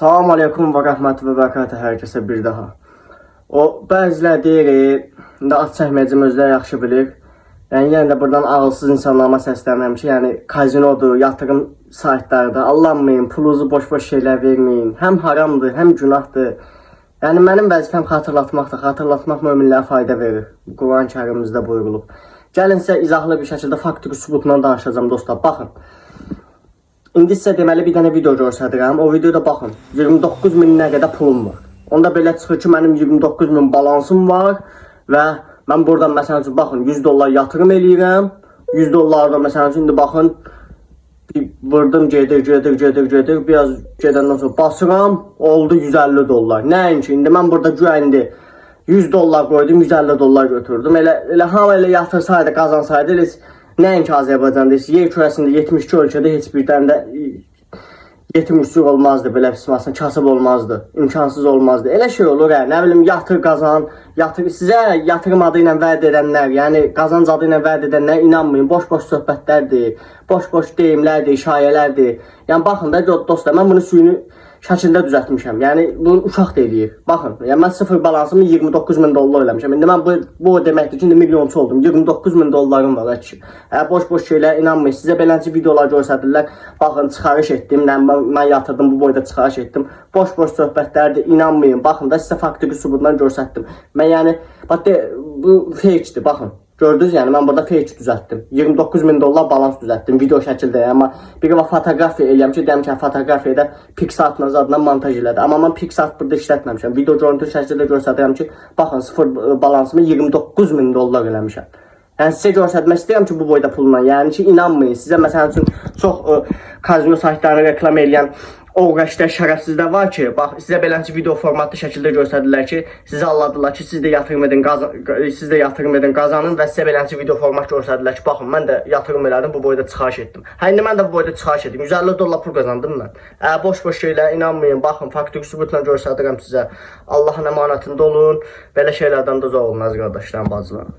Salam aleykum və rəhmət və bərəkətə hər kəsə bir daha. Bəzilər deyir, indi at çəkməyəcəm özləri yaxşı bilir. Yəni, yenə də buradan ağılsız insanlarıma səslənirəm ki, yəni kazinodur, yatırım saytlarıdır. Allanmayın, pulunuzu boş-boş şeylər verməyin. Həm haramdır, həm günahdır. Yəni, mənim vəzifəm xatırlatmaqdır. Xatırlatmaq möminlərə fayda verir. Quran-ı Kərimimizdə buyurulub. Gəlin sizə izahlı bir şəkildə faktiki sübutla danışacağım dostlar. Baxın. İndi sizə deməli bir dənə video göstərirəm. O videoda baxın. 29 minə qədər pulum var. Onda belə çıxır ki, mənim 29 min balansım var və mən buradan məsələn üçün baxın 100 dollar yatırım eləyirəm. 100 dollardan məsələn üçün indi baxın vurdum gedir. Biraz gedəndən sonra basıram, oldu 150 dollar. Nəinki indi mən burada güya indi 100 dollar qoydum, 150 dollar götürdüm. Elə hamı elə yatırsaydı, qazansaydı elə nəinki Azərbaycanda, yer kürəsində 72 ölkədə heç bir dənə də yetimlik olmazdı, belə pismasın, kasıb olmazdı, imkansız olmazdı. Elə şey olur, nə bilim, yatır qazan, sizə yatırım adı ilə vəd edənlər, yəni qazanc adı ilə vəd edənlər inanmayın, boş-boş söhbətlərdir, boş-boş deyimlərdir, şayələrdir. Yəni baxın da dostlar, mən bunu suyunu şəkildə düzəltmişəm. Yəni bunu uşaq da eləyir. Baxın, yəni mən sıfır balansımı 29 min dollar eləmişəm. İndi mən bu deməkdir ki, indi milyonçu oldum. 29 min dollarım var ki. Boş-boş şeylər inanmayın. Sizə beləncə videolar göstərirlər. Baxın, çıxarış etdim. Mən yatırdım, bu boyda çıxarış etdim. Boş-boş söhbətlərdir, inanmayın. Baxın da sizə faktiki sübutdan göstərdim. Mən yəni bu fake'dir, baxın. Gördünüz, yəni mən burada fake düzəltdim. 29 min dollar balans düzəltdim video şəkildə. Amma bir və fotoqrafiya eləyəm ki, deyəm ki, fotoqrafiyada Pixart adına montaj elədi. Amma mən Pixart burada işlətməmişəm. Video görüntü şəkildə göstərirəm ki, baxın, sıfır balansımı 29 min dollar eləmişəm. Yəni sizə göstərmək istəyirəm ki, bu boyda pulla. Yəni ki, inanmayın. Sizə məsəl üçün çox kazino saytlarını reklam eləyən o qəşdə şərəfsizlər var ki, bax, sizə beləncə video formatlı şəkildə göstərdilər ki, sizə anladılar ki, siz də yatırım edin, qazanın və sizə beləncə video format göstərdilər ki, baxın, mən də yatırım elədim, bu boyda çıxarış etdim. İndi mən də bu boyda çıxarış etdim, 150 dollar pul qazandım mən. Boş-boş şeylər inanmayın, baxın, faktiki sübutla göstərirəm sizə. Allahın əmanətində olun, belə şeylərdən də uzaq olun, qardaşlarım, bacılarım.